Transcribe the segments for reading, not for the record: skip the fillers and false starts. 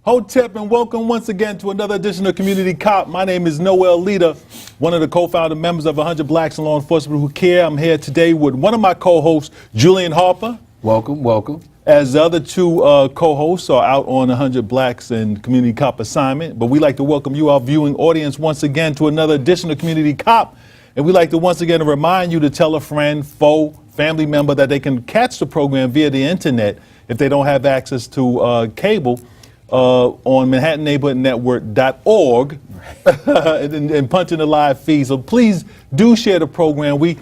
Hotep, and welcome once again to another edition of Community Cop. My name is Noel Leader, one of the co-founder members of 100 Blacks in Law Enforcement Who Care. I'm here today with one of my co-hosts, Julian Harper. Welcome, welcome. As the other two co-hosts are out on 100 Blacks and Community Cop assignment, but we'd like to welcome you, our viewing audience, once again to another edition of Community Cop. And we'd like to once again remind you to tell a friend, foe, family member that they can catch the program via the internet if they don't have access to cable. On ManhattanNeighborhoodNetwork.org and punching the live feed. So please do share the program. We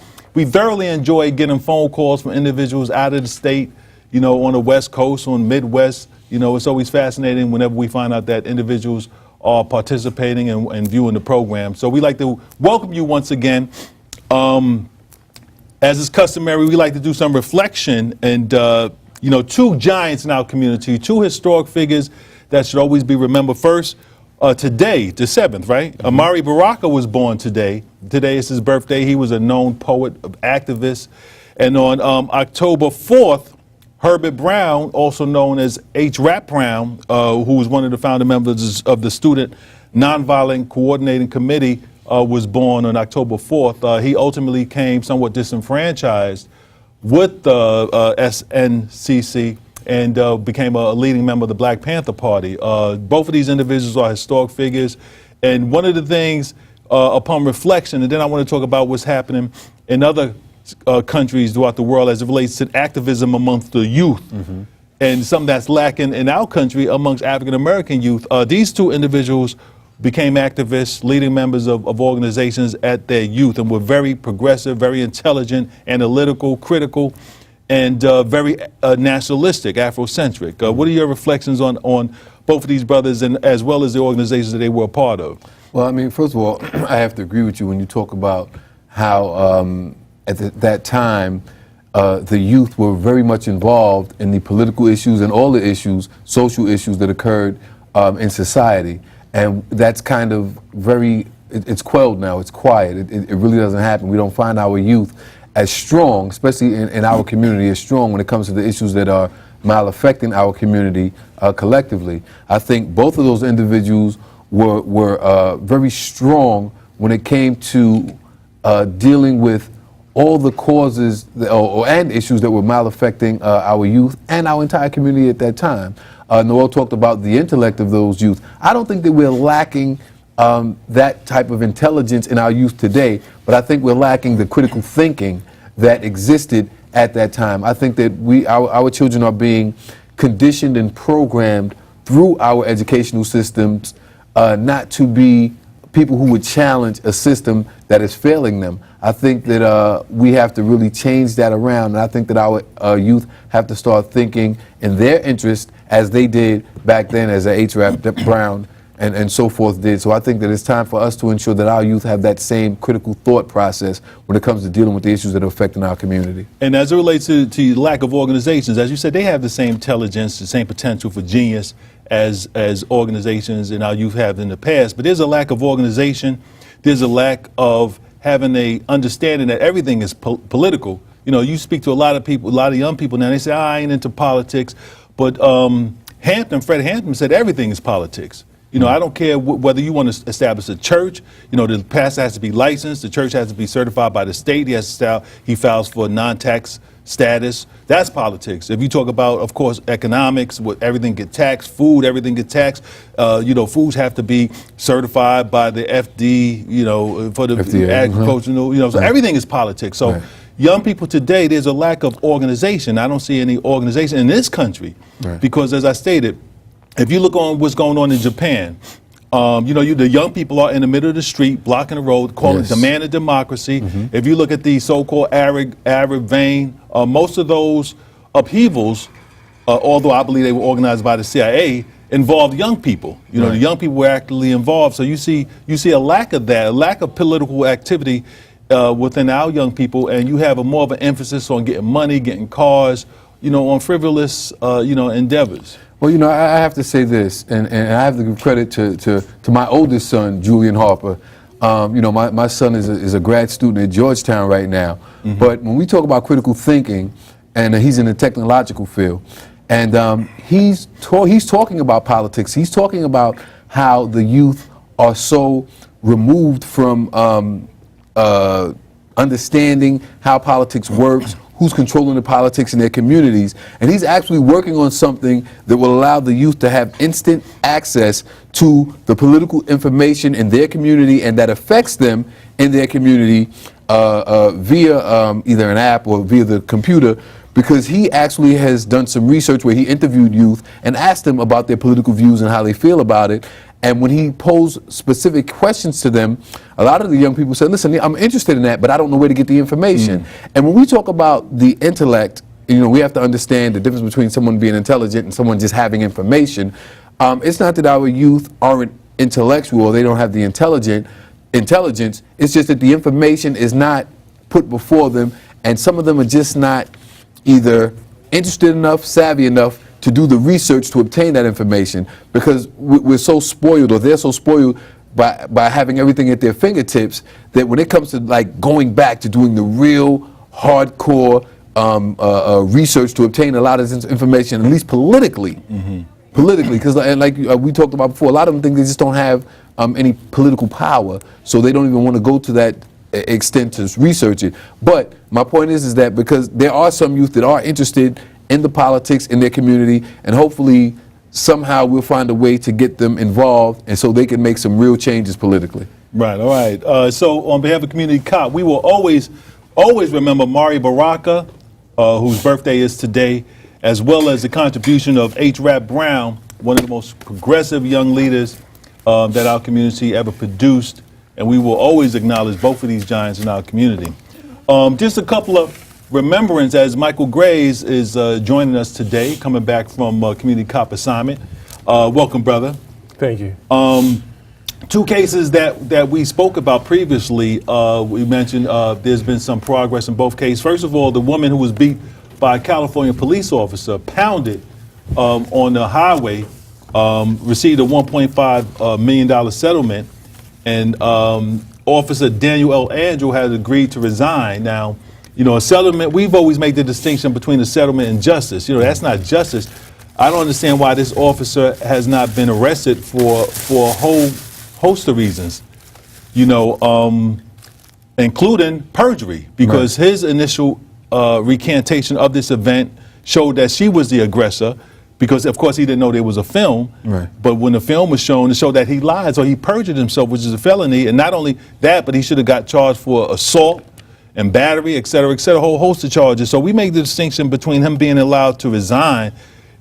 thoroughly enjoy getting phone calls from individuals out of the state, you know, on the West Coast, on Midwest. You know, it's always fascinating whenever we find out that individuals are participating and viewing the program. So we'd like to welcome you once again. As is customary, we like to do some reflection and, you know, two giants in our community, two historic figures that should always be remembered. First, today, the 7th, right? Mm-hmm. Amari Baraka was born today. Today is his birthday. He was a known poet, activist. And on October 4th, Herbert Brown, also known as H. Rap Brown, who was one of the founding members of the Student Nonviolent Coordinating Committee, was born on October 4th. He ultimately came somewhat disenfranchised with the SNCC and became a leading member of the Black Panther Party. Both of these individuals are historic figures, and one of the things upon reflection, and then I want to talk about what's happening in other countries throughout the world as it relates to activism amongst the youth, and something that's lacking in our country amongst African American youth. These two individuals became activists, leading members of organizations at their youth, and were very progressive, very intelligent, analytical, critical, and very nationalistic, Afrocentric. What are your reflections on both of these brothers, and as well as the organizations that they were a part of? Well, I mean, first of all, I have to agree with you when you talk about how at that time the youth were very much involved in the political issues and all the issues, social issues that occurred in society. And that's kind of it's quelled now, it's quiet, it really doesn't happen. We don't find our youth as strong, especially in our community, as strong when it comes to the issues that are malaffecting our community collectively. I think both of those individuals were very strong when it came to dealing with all the causes and issues that were malaffecting our youth and our entire community at that time. Noel talked about the intellect of those youth. I don't think that we're lacking that type of intelligence in our youth today, but I think we're lacking the critical thinking that existed at that time. I think that our children are being conditioned and programmed through our educational systems not to be people who would challenge a system that is failing them. I think that we have to really change that around, and I think that our youth have to start thinking in their interest as they did back then, as H. Rap Brown and so forth did. So I think that it's time for us to ensure that our youth have that same critical thought process when it comes to dealing with the issues that are affecting our community. And as it relates to lack of organizations, as you said, they have the same intelligence, the same potential for genius as organizations and our youth have in the past. But there's a lack of organization. There's a lack of having a understanding that everything is political. You know, you speak to a lot of people, a lot of young people now, they say, I ain't into politics. But Fred Hampton said everything is politics. You know, I don't care whether you want to establish a church, you know, the pastor has to be licensed, the church has to be certified by the state, he files for non-tax status. That's politics. If you talk about, of course, economics, everything get taxed, food, everything get taxed. You know, foods have to be certified by the FD, you know, for the FDA, agricultural, you know, so everything is politics. So young people today, there's a lack of organization. I don't see any organization in this country because, as I stated, if you look on what's going on in Japan, you know, the young people are in the middle of the street, blocking the road, calling demanding democracy. If you look at the so-called Arab vein, most of those upheavals, although I believe they were organized by the CIA, involved young people. You know, the young people were actively involved. So you see a lack of that, a lack of political activity within our young people, and you have more of an emphasis on getting money, getting cars, you know, on frivolous, you know, endeavors. Well, you know, I have to say this, and I have to give credit to my oldest son, Julian Harper. You know, my son is a grad student at Georgetown right now. But when we talk about critical thinking, and he's in the technological field, And he's talking about politics. He's talking about how the youth are so removed from understanding how politics works, who's controlling the politics in their communities. And he's actually working on something that will allow the youth to have instant access to the political information in their community and that affects them in their community via either an app or via the computer, because he actually has done some research where he interviewed youth and asked them about their political views and how they feel about it. And when he posed specific questions to them, a lot of the young people said, listen, I'm interested in that, but I don't know where to get the information. And when we talk about the intellect, you know, we have to understand the difference between someone being intelligent and someone just having information. It's not that our youth aren't intellectual, they don't have the intelligence. It's just that the information is not put before them, and some of them are just not either interested enough, savvy enough to do the research to obtain that information, because we're so spoiled, or they're so spoiled by having everything at their fingertips, that when it comes to like going back to doing the real hardcore research to obtain a lot of this information, at least politically, because like we talked about before, a lot of them think they just don't have any political power, so they don't even want to go to that extent to research it. But my point is that because there are some youth that are interested in the politics in their community, and hopefully somehow we'll find a way to get them involved, and so they can make some real changes politically. Right, all right. So on behalf of Community Cop, we will always remember Mari Baraka, whose birthday is today, as well as the contribution of H. Rap Brown, one of the most progressive young leaders that our community ever produced, and we will always acknowledge both of these giants in our community. Just a couple of remembrance as Michael Grays is joining us today, coming back from Community Cop assignment. Welcome, brother. Thank you. Two cases that we spoke about previously, we mentioned there's been some progress in both cases. First of all, the woman who was beat by a California police officer, pounded on the highway, received a $1.5 million settlement, and Officer Daniel L. Andrew has agreed to resign. Now, you know, a settlement, we've always made the distinction between a settlement and justice. You know, that's not justice. I don't understand why this officer has not been arrested for a whole host of reasons, you know, including perjury, because his initial recantation of this event showed that she was the aggressor, because of course he didn't know there was a film, but when the film was shown, it showed that he lied, so he perjured himself, which is a felony. And not only that, but he should have got charged for assault and battery, et cetera, a whole host of charges. So we make the distinction between him being allowed to resign,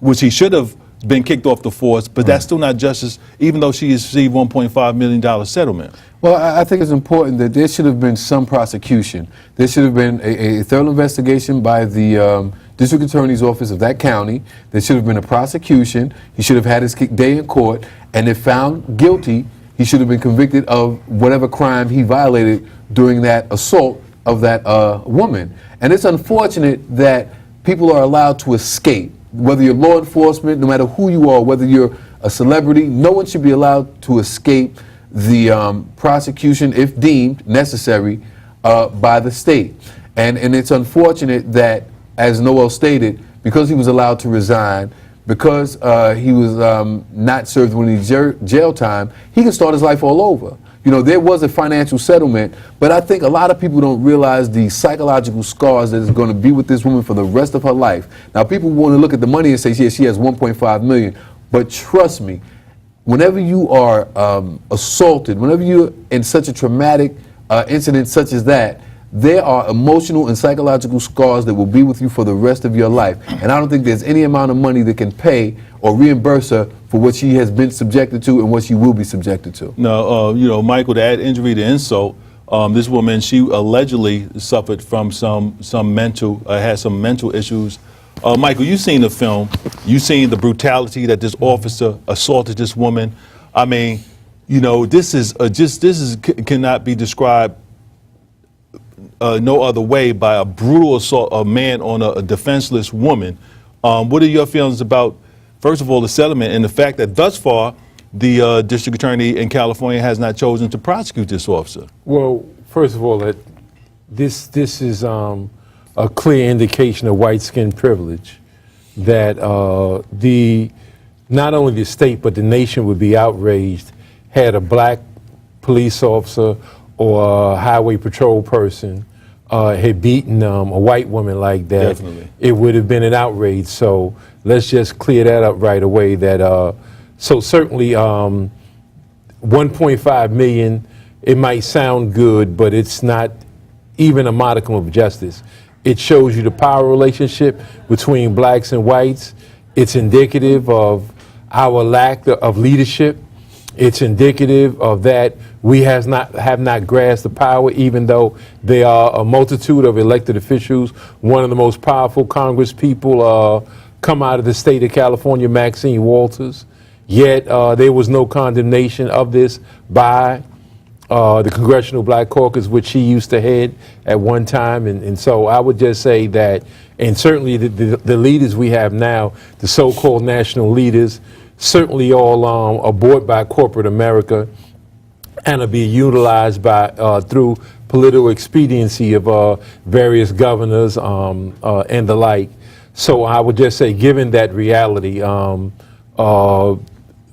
which he should have been kicked off the force, but that's still not justice, even though she has received $1.5 million settlement. Well, I think it's important that there should have been some prosecution. There should have been a thorough investigation by the district attorney's office of that county. There should have been a prosecution. He should have had his day in court, and if found guilty, he should have been convicted of whatever crime he violated during that assault of that woman. And it's unfortunate that people are allowed to escape. Whether you're law enforcement, no matter who you are, whether you're a celebrity, no one should be allowed to escape the prosecution, if deemed necessary, by the state. And it's unfortunate that, as Noel stated, because he was allowed to resign, because he was not served when he jail time, he can start his life all over. You know, there was a financial settlement, but I think a lot of people don't realize the psychological scars that is going to be with this woman for the rest of her life. Now, people want to look at the money and say, yeah, she has $1.5 million, but trust me, whenever you are assaulted, whenever you're in such a traumatic incident such as that, there are emotional and psychological scars that will be with you for the rest of your life. And I don't think there's any amount of money that can pay or reimburse her for what she has been subjected to and what she will be subjected to. No, you know, Michael, to add injury to insult, this woman, she allegedly suffered from some mental, had some mental issues. Michael, you've seen the film. You've seen the brutality that this officer assaulted this woman. I mean, you know, this cannot be described no other way by a brutal assault of a man on a defenseless woman. What are your feelings about, first of all, the settlement and the fact that thus far the district attorney in California has not chosen to prosecute this officer? Well, first of all, that this is a clear indication of white skin privilege. that not only the state but the nation would be outraged had a black police officer or a highway patrol person had beaten a white woman like that. Definitely. It would have been an outrage. So let's just clear that up right away. That so certainly 1.5 million. It might sound good, but it's not even a modicum of justice. It shows you the power relationship between blacks and whites. It's indicative of our lack of leadership. It's indicative of that we have not grasped the power, even though there are a multitude of elected officials. One of the most powerful Congress people come out of the state of California, Maxine Walters. Yet there was no condemnation of this by the Congressional Black Caucus, which she used to head at one time. And so I would just say that, and certainly the leaders we have now, the so-called national leaders, certainly all are bought by corporate America and are being utilized by through political expediency of various governors and the like. So I would just say, given that reality,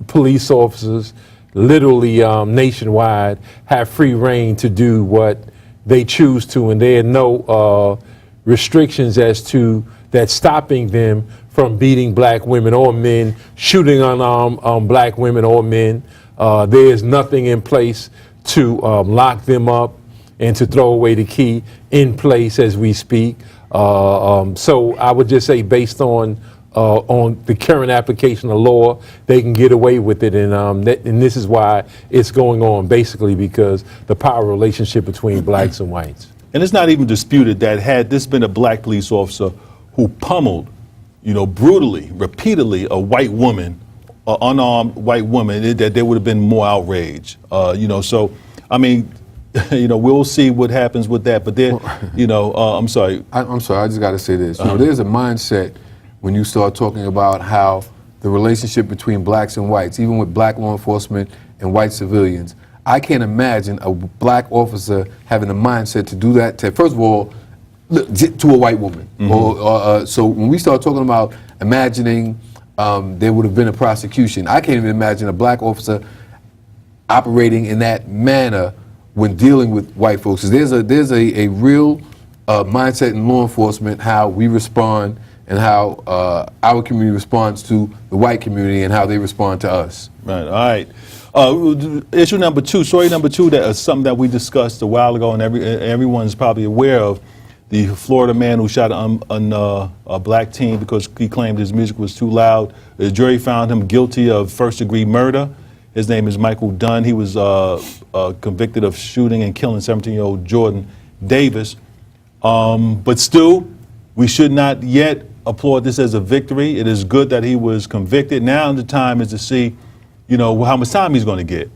police officers literally nationwide have free reign to do what they choose to, and there are no restrictions as to that stopping them from beating black women or men, shooting on black women or men. There is nothing in place to lock them up and to throw away the key in place as we speak. So I would just say, based on the current application of law, they can get away with it, and this is why it's going on, basically because the power relationship between blacks and whites. And it's not even disputed that had this been a black police officer who pummeled, brutally, repeatedly, a white woman, an unarmed white woman, that there would have been more outrage. So, I mean, we'll see what happens with that. But there, I'm sorry. I'm sorry, I just got to say this. There's a mindset when you start talking about how the relationship between blacks and whites, even with black law enforcement and white civilians, I can't imagine a black officer having a mindset to do that to, first of all, to a white woman. Mm-hmm. So when we start talking about imagining there would have been a prosecution, I can't even imagine a black officer operating in that manner when dealing with white folks. There's a real mindset in law enforcement, how we respond and how our community responds to the white community and how they respond to us. Right, all right. Issue number two, story number two, that is something that we discussed a while ago and everyone's probably aware of. The Florida man who shot a black teen because he claimed his music was too loud. The jury found him guilty of first-degree murder. His name is Michael Dunn. He was convicted of shooting and killing 17-year-old Jordan Davis. But still, we should not yet applaud this as a victory. It is good that he was convicted. Now the time is to see, how much time he's going to get.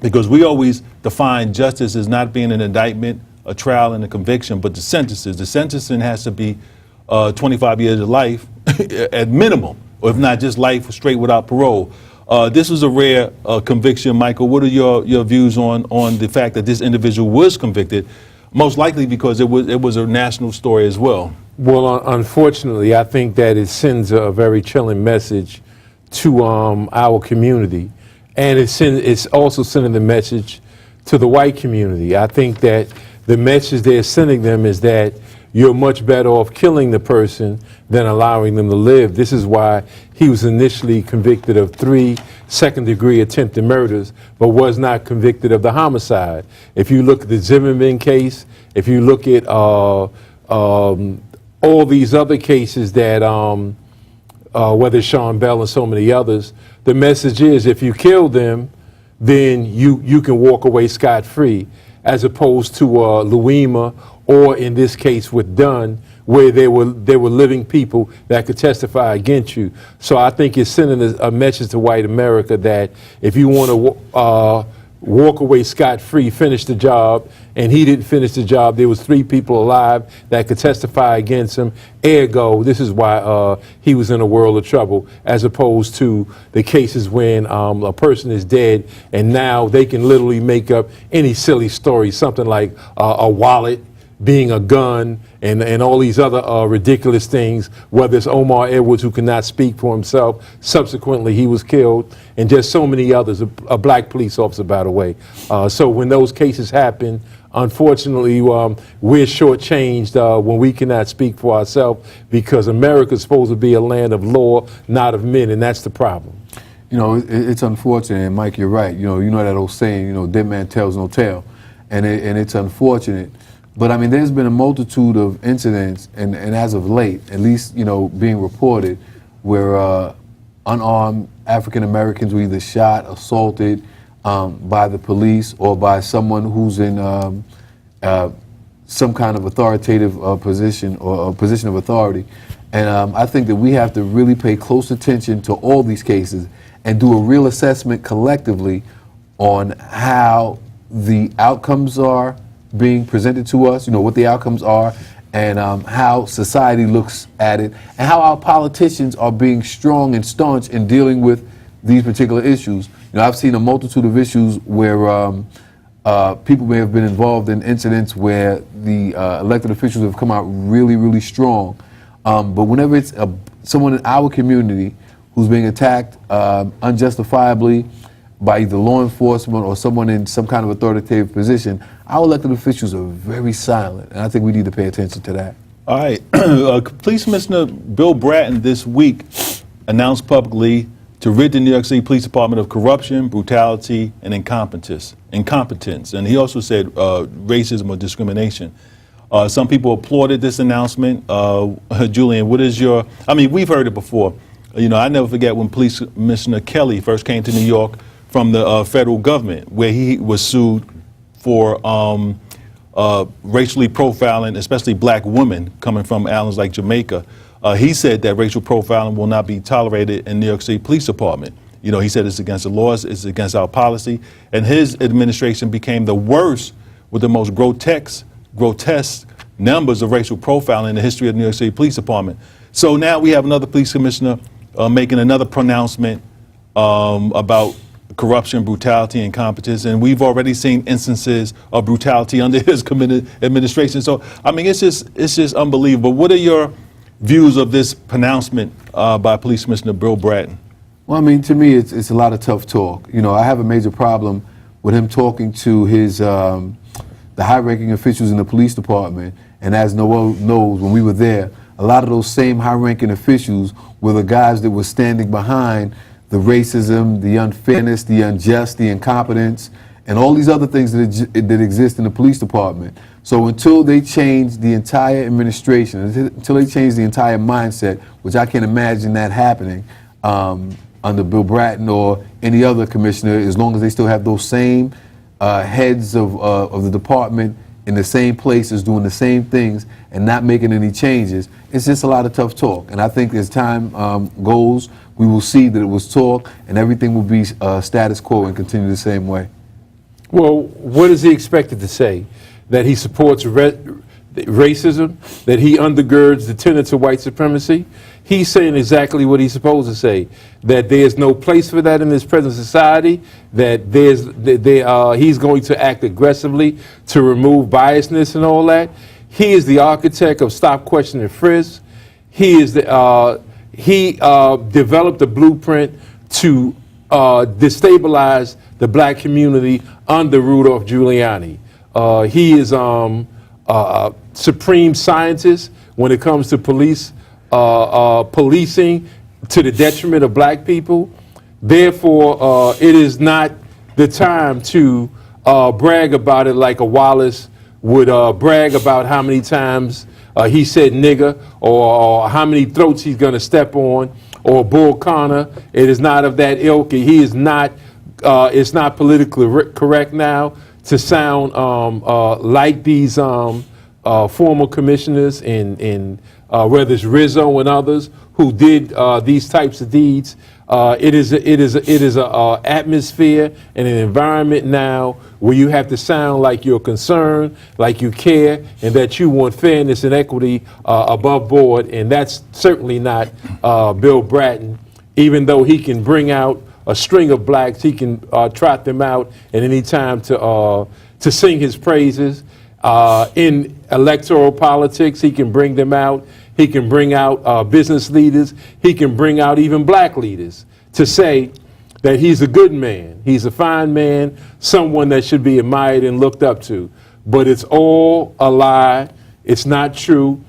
Because we always define justice as not being an indictment, a trial, and a conviction, but the sentences. The sentencing has to be 25 years of life at minimum, or if not just life straight without parole. This was a rare conviction, Michael. What are your views on the fact that this individual was convicted? Most likely because it was a national story as well. Well, unfortunately, I think that it sends a very chilling message to our community, and it's also sending the message to the white community. I think that the message they're sending them is that you're much better off killing the person than allowing them to live. This is why he was initially convicted of 3 second-degree attempted murders, but was not convicted of the homicide. If you look at the Zimmerman case, if you look at all these other cases that, whether Sean Bell and so many others, the message is if you kill them, then you can walk away scot-free, as opposed to Louima, or in this case with Dunn, where there were living people that could testify against you. So I think it's sending a message to white America that if you want to walk away scot-free, finish the job, and he didn't finish the job, there was 3 people alive that could testify against him. Ergo, this is why he was in a world of trouble, as opposed to the cases when a person is dead and now they can literally make up any silly story, something like a wallet, being a gun and all these other ridiculous things, whether it's Omar Edwards, who could not speak for himself. Subsequently, he was killed, and just so many others, a black police officer, by the way. So when those cases happen, unfortunately, we're shortchanged when we cannot speak for ourselves, because America's supposed to be a land of law, not of men, and that's the problem. You know, it's unfortunate, and Mike, you're right. You know that old saying, dead man tells no tale, and it's unfortunate. But I mean, there's been a multitude of incidents, and as of late, at least, being reported, where unarmed African Americans were either shot, assaulted by the police or by someone who's in some kind of authoritative position or a position of authority. And I think that we have to really pay close attention to all these cases and do a real assessment collectively on how the outcomes are being presented to us, what the outcomes are, and how society looks at it, and how our politicians are being strong and staunch in dealing with these particular issues. I've seen a multitude of issues where people may have been involved in incidents where the elected officials have come out really, really strong. But whenever it's someone in our community who's being attacked unjustifiably by either law enforcement or someone in some kind of authoritative position, our elected officials are very silent, and I think we need to pay attention to that. All right. Police Commissioner Bill Bratton this week announced publicly to rid the New York City Police Department of corruption, brutality, and incompetence. And he also said racism or discrimination. Some people applauded this announcement. Julian, what is your, we've heard it before. I never forget when Police Commissioner Kelly first came to New York from the federal government, where he was sued for racially profiling, especially black women coming from islands like Jamaica. He said that racial profiling will not be tolerated in New York City Police Department. He said it's against the laws, it's against our policy, and his administration became the worst with the most grotesque numbers of racial profiling in the history of the New York City Police Department. So now we have another police commissioner making another pronouncement about corruption, brutality, and incompetence, and we've already seen instances of brutality under his administration. So it's just unbelievable. What are your views of this pronouncement by Police Commissioner Bill Bratton? Well, to me, it's a lot of tough talk. I have a major problem with him talking to his the high-ranking officials in the police department. And as Noel knows, when we were there, a lot of those same high-ranking officials were the guys that were standing behind the racism, the unfairness, the unjust, the incompetence, and all these other things that exist in the police department. So until they change the entire administration, until they change the entire mindset, which I can't imagine that happening under Bill Bratton or any other commissioner, as long as they still have those same heads of the department in the same places doing the same things and not making any changes, it's just a lot of tough talk. And I think as time goes, we will see that it was talk and everything will be status quo and continue the same way. Well, what is he expected to say? That he supports racism? That he undergirds the tenets of white supremacy? He's saying exactly what he's supposed to say. That there's no place for that in this present society. That he's going to act aggressively to remove biasness and all that. He is the architect of Stop, Question, and Frisk. He developed a blueprint to destabilize the black community under Rudolph Giuliani. He is a supreme scientist when it comes to policing to the detriment of black people. Therefore, it is not the time to brag about it like a Wallace would brag about how many times he said nigger or how many throats he's going to step on, or Bull Connor. It is not of that ilk. He is not, it's not politically correct now to sound like these former commissioners in whether it's Rizzo and others who did these types of deeds. It is a atmosphere and an environment now where you have to sound like you're concerned, like you care, and that you want fairness and equity above board. And that's certainly not Bill Bratton. Even though he can bring out a string of blacks, he can trot them out at any time to sing his praises. in electoral politics. He can bring them out. He can bring out business leaders. He can bring out even black leaders to say that he's a good man. He's a fine man, someone that should be admired and looked up to. But it's all a lie. It's not true.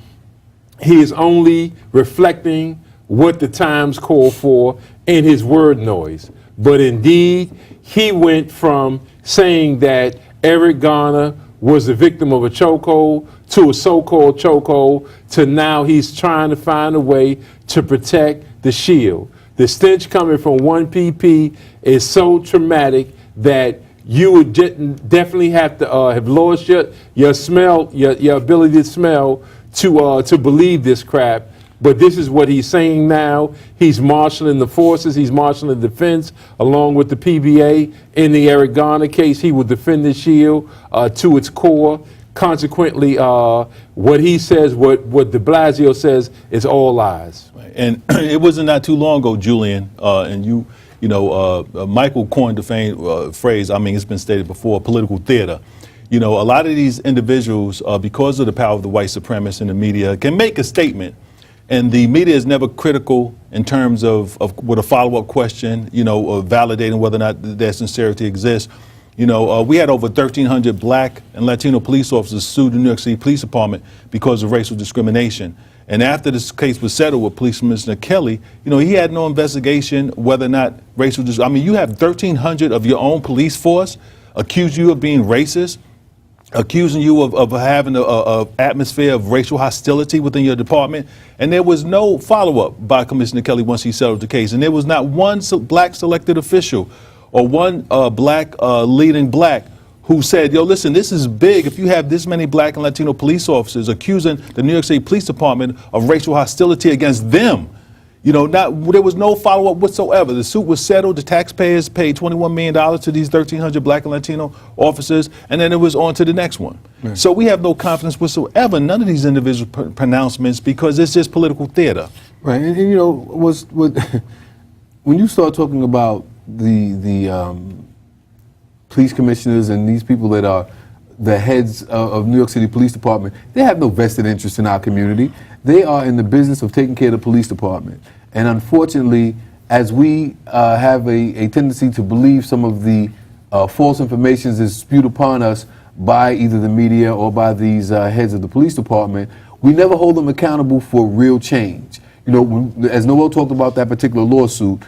He is only reflecting what the times call for in his word noise. But indeed, he went from saying that Eric Garner was the victim of a chokehold to a so-called chokehold to now he's trying to find a way to protect the shield. The stench coming from 1PP is so traumatic that you would definitely have to have lost your smell, your ability to smell to believe this crap. But this is what he's saying now. He's marshaling the forces. He's marshaling the defense along with the PBA. In the Eric Garner case, he will defend the shield to its core. Consequently, what he says, what de Blasio says, is all lies. And it wasn't not too long ago, Julian, and Michael coined the famed phrase, I mean, it's been stated before, political theater. You know, a lot of these individuals, because of the power of the white supremacists in the media, can make a statement. And the media is never critical in terms of with a follow-up question, validating whether or not their sincerity exists. We had over 1,300 black and Latino police officers sued the New York City Police Department because of racial discrimination. And after this case was settled with Police Commissioner Kelly, he had no investigation whether or not racial discrimination. I mean, you have 1,300 of your own police force accuse you of being racist, accusing you of having a atmosphere of racial hostility within your department, and there was no follow-up by Commissioner Kelly once he settled the case, and there was not one black selected official or one black leading black who said, yo, listen, this is big. If you have this many black and Latino police officers accusing the New York City Police Department of racial hostility against them, there was no follow-up whatsoever. The suit was settled. The taxpayers paid $21 million to these 1,300 black and Latino officers, and then it was on to the next one. Right. So we have no confidence whatsoever in none of these individual pronouncements because it's just political theater. Right, and when you start talking about the police commissioners and these people that are the heads of New York City Police Department, they have no vested interest in our community. They are in the business of taking care of the police department. And unfortunately, as we have a tendency to believe some of the false information is spewed upon us by either the media or by these heads of the police department, we never hold them accountable for real change. As Noel talked about that particular lawsuit,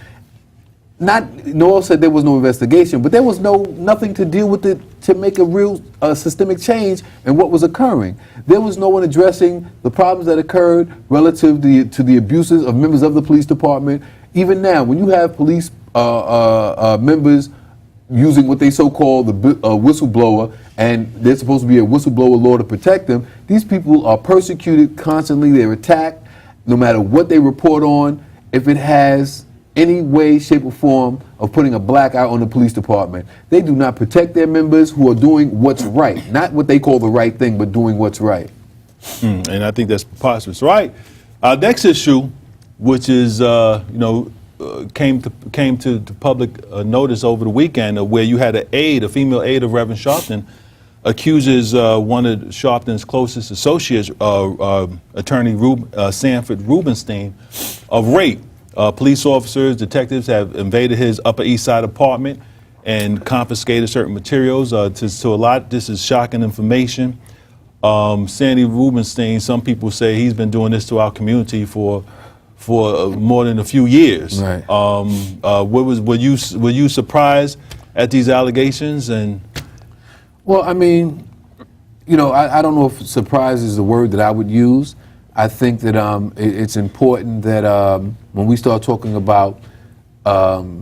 Noel said there was no investigation, but there was nothing to deal with it to make a real systemic change in what was occurring. There was no one addressing the problems that occurred relative to the abuses of members of the police department. Even now, when you have police members using what they so-call the whistleblower, and there's supposed to be a whistleblower law to protect them, these people are persecuted constantly. They're attacked no matter what they report on. If it has any way, shape, or form of putting a black eye on the police department, they do not protect their members who are doing what's right. Not what they call the right thing, but doing what's right. And I think that's preposterous. Right. Our next issue, which is, came to public notice over the weekend, where you had a female aide of Rev Sharpton, accuses one of Sharpton's closest associates, attorney Sanford Rubenstein, of rape. Police officers, detectives have invaded his Upper East Side apartment and confiscated certain materials. To a lot, this is shocking information. Sandy Rubenstein, some people say he's been doing this to our community for more than a few years. Right. Were you surprised at these allegations? And well, I mean, I don't know if surprise is the word that I would use. I think that it's important that when we start talking about the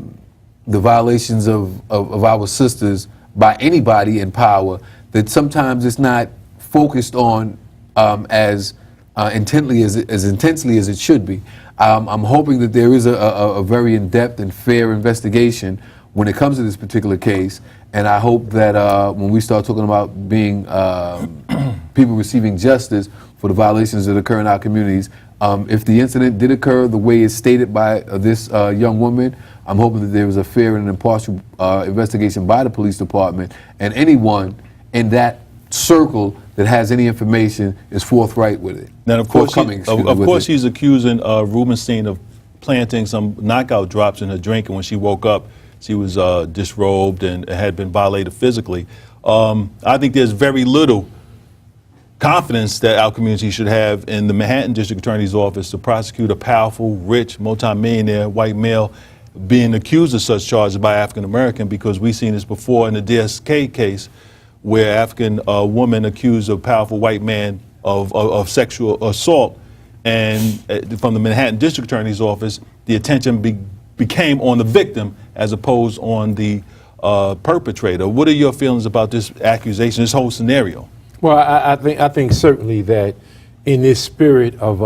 violations of our sisters by anybody in power, that sometimes it's not focused on as intensely as it should be. I'm hoping that there is a very in-depth and fair investigation when it comes to this particular case, and I hope that when we start talking about being people receiving justice for the violations that occur in our communities, if the incident did occur the way it's stated by this young woman, I'm hoping that there was a fair and impartial investigation by the police department, and anyone in that circle that has any information is forthright with it. Now, of course, Forthcoming, she's accusing Rubenstien of planting some knockout drops in her drink, and when she woke up, she was disrobed and had been violated physically. I think there's very little confidence that our community should have in the Manhattan District Attorney's Office to prosecute a powerful, rich, multimillionaire white male being accused of such charges by African American, because we've seen this before in the DSK case, where African woman accused a powerful white man of sexual assault, and from the Manhattan District Attorney's Office, the attention became on the victim as opposed on the perpetrator. What are your feelings about this accusation, this whole scenario? Well, I think certainly that in this spirit of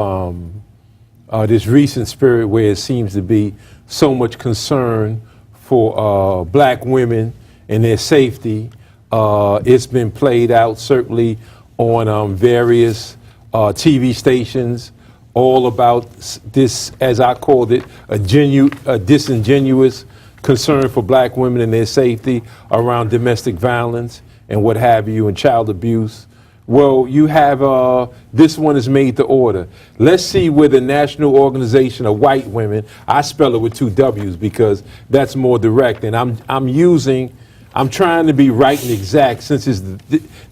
this recent spirit where it seems to be so much concern for black women and their safety, it's been played out certainly on various TV stations, all about this, as I called it, a disingenuous concern for black women and their safety around domestic violence and what have you, and child abuse. Well, you have, this one is made to order. Let's see where the National Organization of White Women, I spell it with 2 W's because that's more direct, and I'm trying to be right and exact since this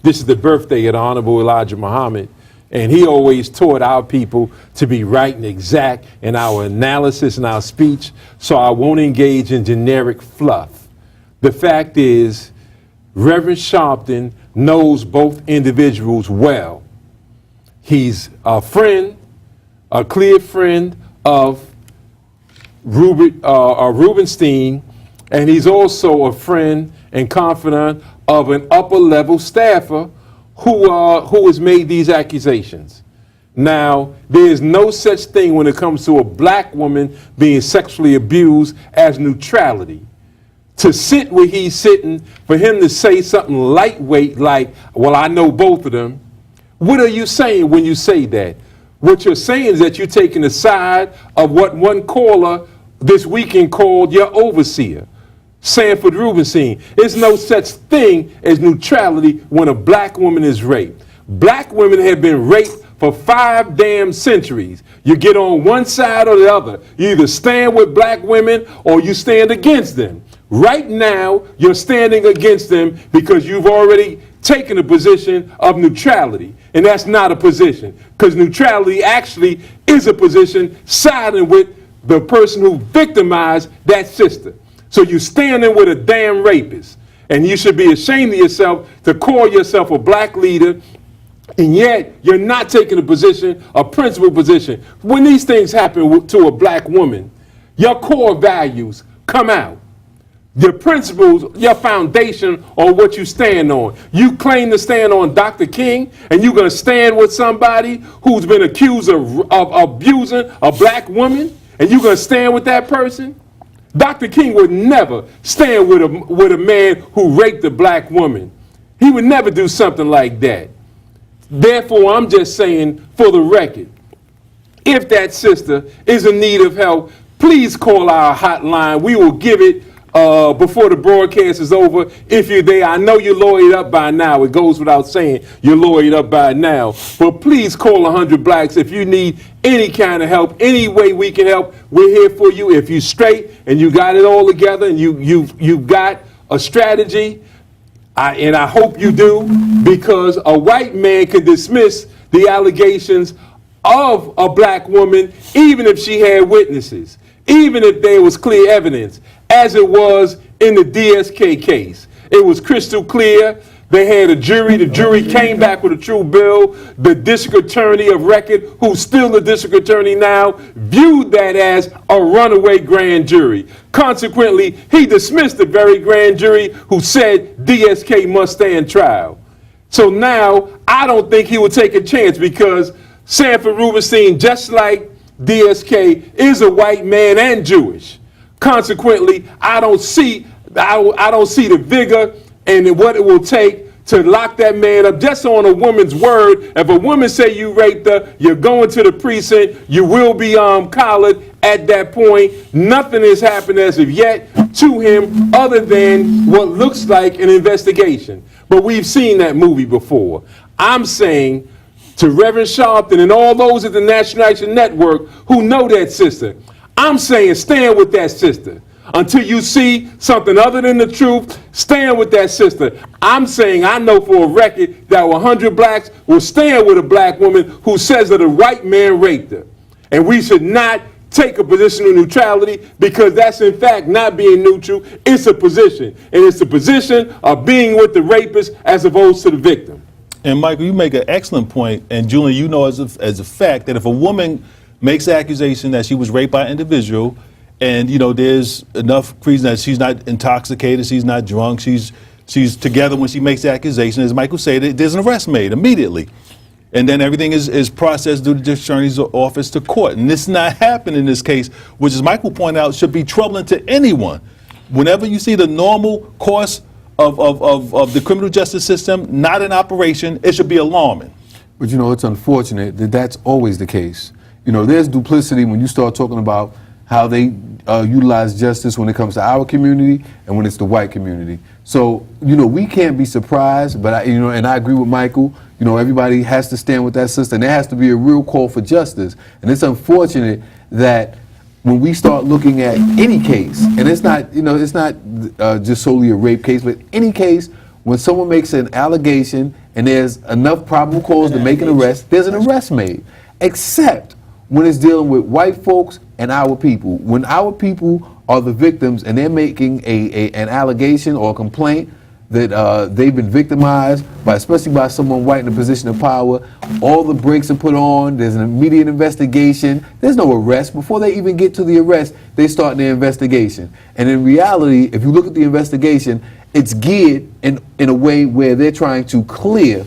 is the birthday of Honorable Elijah Muhammad, and he always taught our people to be right and exact in our analysis and our speech, so I won't engage in generic fluff. The fact is, Rev Sharpton knows both individuals well. He's a friend, a clear friend of Rubenstien, and he's also a friend and confidant of an upper level staffer who has made these accusations. Now, there is no such thing when it comes to a black woman being sexually abused as neutrality. To sit where he's sitting, for him to say something lightweight like, well, I know both of them, what are you saying when you say that? What you're saying is that you're taking the side of what one caller this weekend called your overseer, Sanford Rubenstein. There's no such thing as neutrality when a black woman is raped. Black women have been raped for 5 damn centuries. You get on one side or the other. You either stand with black women or you stand against them. Right now, you're standing against them because you've already taken a position of neutrality. And that's not a position, because neutrality actually is a position siding with the person who victimized that sister. So you're standing with a damn rapist. And you should be ashamed of yourself to call yourself a black leader, and yet you're not taking a position, a principal position. When these things happen to a black woman, your core values come out. Your principles, your foundation on what you stand on. You claim to stand on Dr. King, and you're going to stand with somebody who's been accused of abusing a black woman, and you're going to stand with that person? Dr. King would never stand with a man who raped a black woman. He would never do something like that. Therefore, I'm just saying, for the record, if that sister is in need of help, please call our hotline. We will give it before the broadcast is over. If you're there, I know you're lawyered up by now. It goes without saying you're lawyered up by now. But please call 100 Blacks if you need any kind of help, any way we can help. We're here for you. If you're straight and you got it all together and you've got a strategy, and I hope you do, because a white man can dismiss the allegations of a black woman even if she had witnesses, even if there was clear evidence, as it was in the DSK case. It was crystal clear. They had a jury. The jury came back with a true bill. The district attorney of record, who's still the district attorney now, viewed that as a runaway grand jury. Consequently, he dismissed the very grand jury who said DSK must stand trial. So now, I don't think he would take a chance, because Sanford Rubenstein, just like DSK, is a white man and Jewish. Consequently, I don't see the vigor and what it will take to lock that man up just on a woman's word. If a woman say you raped her, you're going to the precinct, you will be collared at that point. Nothing has happened as of yet to him other than what looks like an investigation. But we've seen that movie before. I'm saying to Reverend Sharpton and all those at the National Action Network who know that sister, I'm saying stand with that sister. Until you see something other than the truth, stand with that sister. I'm saying I know for a record that 100 blacks will stand with a black woman who says that a white man raped her. And we should not take a position of neutrality, because that's in fact not being neutral. It's a position. And it's a position of being with the rapist as opposed to the victim. And Michael, you make an excellent point. And Julian, you know as a fact that if a woman makes the accusation that she was raped by an individual, and you know there's enough reason that she's not intoxicated, she's not drunk, she's together when she makes the accusation, as Michael said, there's an arrest made immediately. And then everything is processed through the district attorney's office to court. And this not happened in this case, which, as Michael pointed out, should be troubling to anyone. Whenever you see the normal course of the criminal justice system not in operation, it should be alarming. But you know, it's unfortunate that that's always the case. You know, there's duplicity when you start talking about how they utilize justice when it comes to our community and when it's the white community. So, you know, we can't be surprised, but and I agree with Michael, you know, everybody has to stand with that sister, and there has to be a real call for justice. And it's unfortunate that when we start looking at any case, and it's not, you know, it's not just solely a rape case, but any case, when someone makes an allegation and there's enough probable cause to make an arrest, there's an arrest made, except when it's dealing with white folks and our people. When our people are the victims and they're making an allegation or a complaint that they've been victimized by, especially by someone white in a position of power, all the brakes are put on, there's an immediate investigation, there's no arrest. Before they even get to the arrest, they start their investigation. And in reality, if you look at the investigation, it's geared in a way where they're trying to clear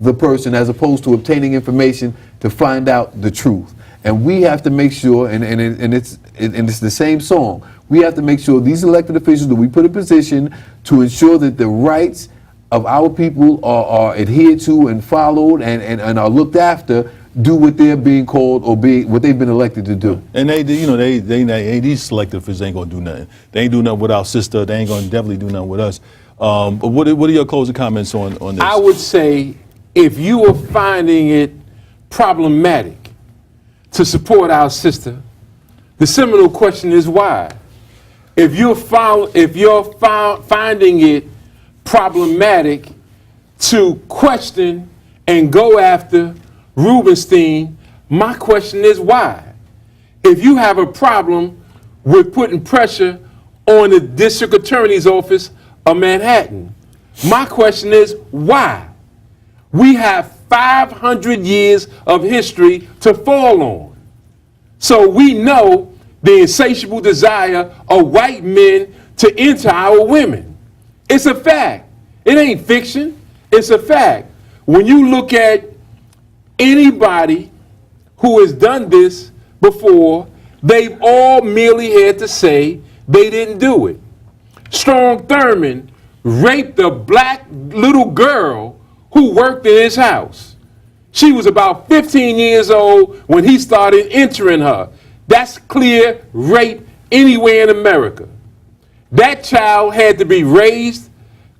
the person as opposed to obtaining information to find out the truth. And we have to make sure, and it's the same song, we have to make sure these elected officials that we put in position to ensure that the rights of our people are adhered to and followed and are looked after, do what they're being called or what they've been elected to do. And these selected officials ain't gonna do nothing. They ain't do nothing with our sister. They ain't gonna definitely do nothing with us. But what are your closing comments on this? I would say if you are finding it problematic to support our sister, the seminal question is why. If you're finding it problematic to question and go after Rubenstien, my question is why. If you have a problem with putting pressure on the district attorney's office of Manhattan, my question is why. We have 500 years of history to fall on. So we know the insatiable desire of white men to enter our women. It's a fact. It ain't fiction. It's a fact. When you look at anybody who has done this before, they've all merely had to say they didn't do it. Strom Thurmond raped a black little girl who worked in his house. She was about 15 years old when he started entering her. That's clear rape anywhere in America. That child had to be raised,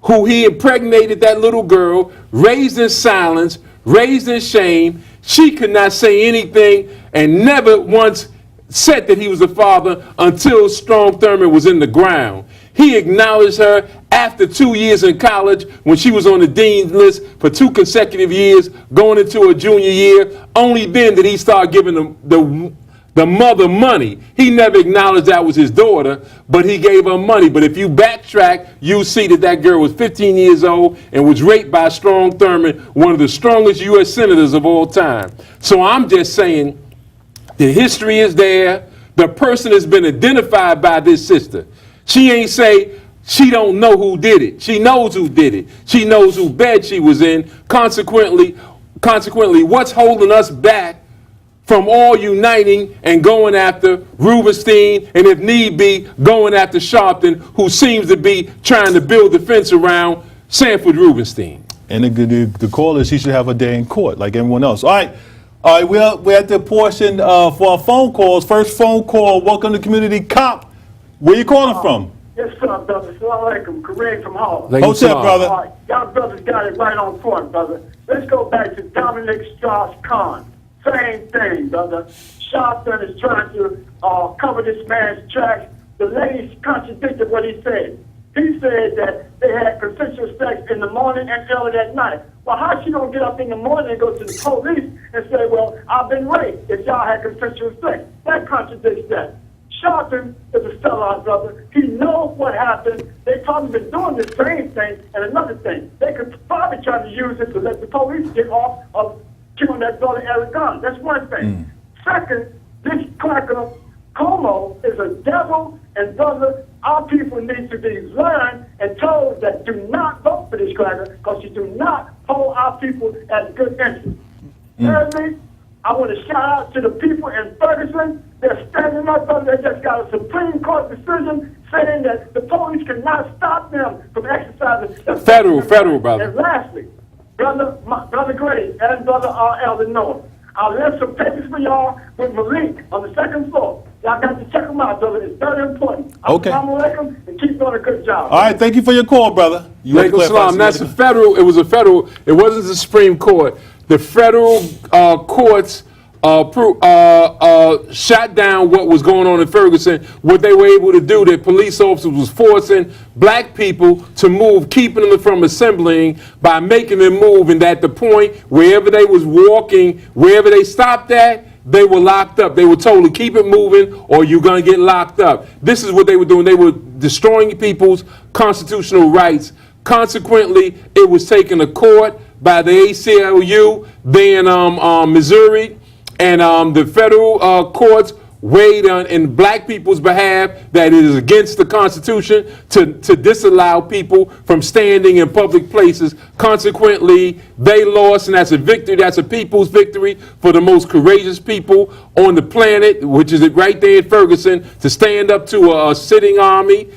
who he impregnated that little girl, raised in silence, raised in shame. She could not say anything and never once said that he was the father until Strom Thurmond was in the ground. He acknowledged her after 2 years in college when she was on the dean's list for 2 consecutive years, going into her junior year. Only then did he start giving the mother money. He never acknowledged that was his daughter, but he gave her money. But if you backtrack, you see that girl was 15 years old and was raped by Strom Thurmond, one of the strongest U.S. senators of all time. So I'm just saying the history is there. The person has been identified by this sister. She ain't say she don't know who did it. She knows who did it. She knows whose bed she was in. Consequently, what's holding us back from all uniting and going after Rubenstien, and if need be, going after Sharpton, who seems to be trying to build a fence around Sanford Rubenstein? And the call is she should have a day in court like everyone else. All right, we're at the portion for our phone calls. First phone call, welcome to Community Cop. Where you calling from? Yes, sir, brother. Assalamu alaikum. Kareem from Hall. Like Hotep, Islam. brother. All right, y'all brothers got it right on point, brother. Let's go back to Dominic Strauss-Kahn. Same thing, brother. Sharpton is trying to cover this man's tracks. The lady contradicted what he said. He said that they had consensual sex in the morning and early at night. Well, how she gonna get up in the morning and go to the police and say, well, I've been raped if y'all had consensual sex? That contradicts that. Sharpton is a sellout, brother. He knows what happened. They probably been doing the same thing. And another thing, they could probably try to use it to let the police get off of killing that brother Eric Garner. That's one thing. Second, this cracker, Como, is a devil, and brother, our people need to be learned and told that do not vote for this cracker because you do not hold our people at good interest. Thirdly, I want to shout out to the people in Ferguson. They're standing up, brother. They just got a Supreme Court decision saying that the police cannot stop them from exercising. Federal, brother. And lastly, brother Gray and brother Elder Noah, I left some papers for y'all with Malik on the second floor. Y'all got to check them out, brother. It's very important. Okay. Assalamu alaikum, and keep doing a good job. All right, thank you for your call, brother. You want to Like clarify Islam, some that's a other- federal. It was a federal. It wasn't the Supreme Court. The federal courts shot down what was going on in Ferguson. What they were able to do, that police officers was forcing black people to move, keeping them from assembling by making them move. And at the point wherever they was walking, wherever they stopped at, they were locked up. They were told to keep it moving or you're going to get locked up. This is what they were doing. They were destroying people's constitutional rights. Consequently, it was taken to court by the ACLU, then Missouri, and the federal courts weighed in black people's behalf that it is against the Constitution to disallow people from standing in public places. Consequently, they lost, and that's a victory. That's a people's victory for the most courageous people on the planet, which is right there in Ferguson, to stand up to a standing army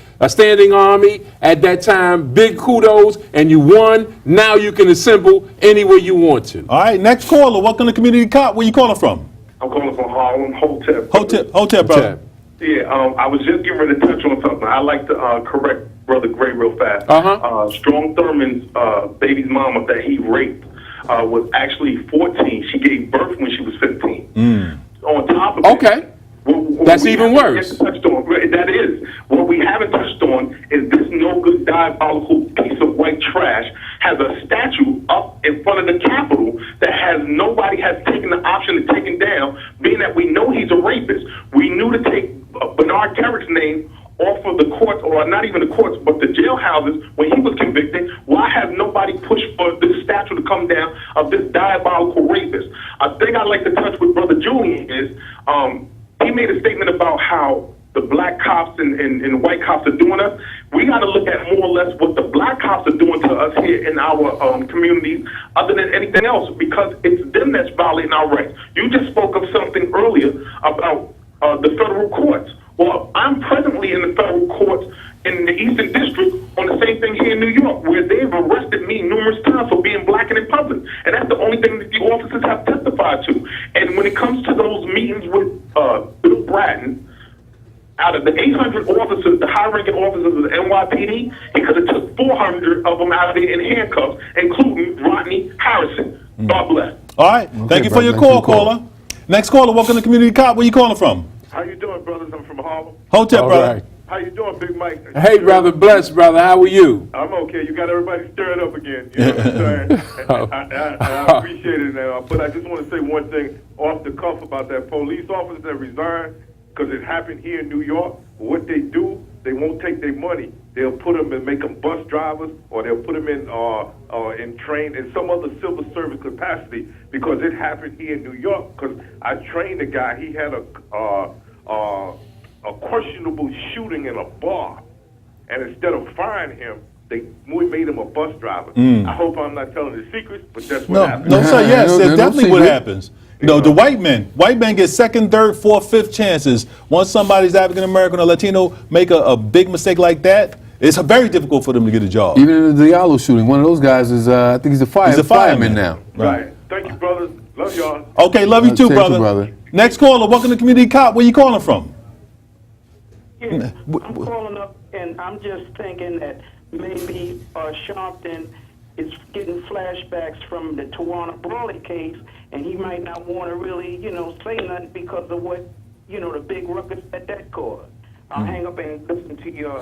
at that time. Big kudos, and you won. Now you can assemble anywhere you want to. All right, next caller. Welcome to Community Cop. Where you calling from? I'm calling from Harlem, Hotep. Hotep, brother. Yeah, I was just getting ready to touch on something. I like to correct Brother Gray real fast. Strong Thurman's baby's mama that he raped was actually 14. She gave birth when she was 15. On top of Okay. That's even worse. That is. What we haven't touched on is this no good diabolical piece of white trash has a statue up in front of the Capitol that nobody has taken the option of taking down, being that we know he's a rapist. We knew to take Bernard Kerrick's name off of the courts, or not even the courts, but the jailhouses when he was convicted. Why has nobody pushed for this statue to come down of this diabolical rapist? I think I'd like to touch with Brother Julian is, he made a statement about how the black cops and white cops are doing us. We got to look at more or less what the black cops are doing to us here in our communities, other than anything else, because it's them that's violating our rights. You just spoke of something earlier about the federal courts. Well, I'm presently in the federal courts in the Eastern District on the same thing here in New York, where they've arrested me numerous times for being black and in public. And that's the only thing that the officers have testified to. And when it comes to those meetings with Bill Bratton, out of the 800 officers, the high-ranking officers of the NYPD, he could have took 400 of them out of there in handcuffs, including Rodney Harrison. God bless. All right, thank you for your call, caller. Next caller, welcome to Community Cop. Where you calling from? How you doing, brothers? I'm from Harlem. Hotep, All brother. right. How you doing, Big Mike? Hey, brother, bless, brother. How are you? I'm okay. You got everybody stirred up again. You know what I'm saying? I appreciate it now. But I just want to say one thing off the cuff about that police officer that resigned, because it happened here in New York. What they do, they won't take their money. They'll put them and make them bus drivers, or they'll put them in train in some other civil service capacity, because it happened here in New York. Because I trained a guy. He had a questionable shooting in a bar, and instead of firing him, we made him a bus driver. I hope I'm not telling the secrets, but that's what happened. No, sir. Yes, No, that's no definitely what secret. happens. No, the white men get second, third, fourth, fifth chances. Once somebody's African American or Latino make a big mistake like that, it's very difficult for them to get a job. Even in the Diallo shooting, one of those guys is, I think he's a fireman now. Right. Thank you, brothers. Love y'all. Okay, love you too, Thank you, brother. brother. Next caller, welcome to Community Cop. Where you calling from? Yeah, I'm calling up and I'm just thinking that maybe Sharpton is getting flashbacks from the Tawana Brawley case, and he might not want to really, say nothing because of what, the big ruckus that caused. I'll hang up and listen to your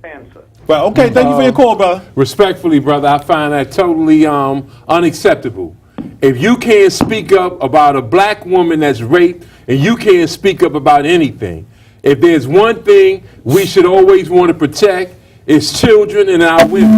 answer. Well, okay, thank you for your call, brother. Respectfully, brother, I find that totally unacceptable. If you can't speak up about a black woman that's raped, and you can't speak up about anything, if there's one thing we should always want to protect, it's children and our women.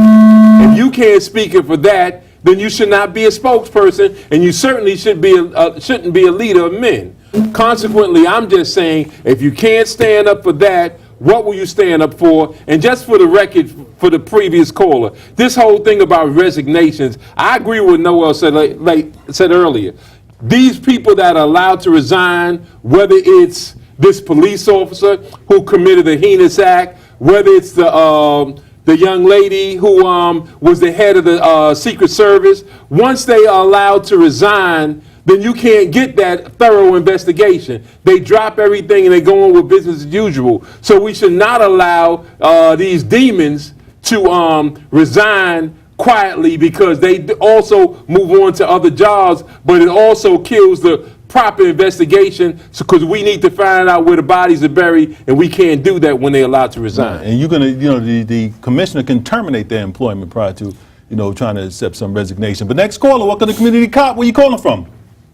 If you can't speak up for that, then you should not be a spokesperson, and you certainly shouldn't be a leader of men. Consequently, I'm just saying, if you can't stand up for that, what will you stand up for? And just for the record, for the previous caller, this whole thing about resignations, I agree with Noel said earlier. These people that are allowed to resign, whether it's this police officer who committed a heinous act, whether it's the young lady who was the head of the Secret Service, once they are allowed to resign, then you can't get that thorough investigation. They drop everything and they go on with business as usual. So we should not allow these demons to resign quietly, because they also move on to other jobs, but it also kills the proper investigation, because we need to find out where the bodies are buried, and we can't do that when they're allowed to resign. And you're gonna, the commissioner can terminate their employment prior to, trying to accept some resignation. But next caller, welcome to Community Cop. Where you calling from?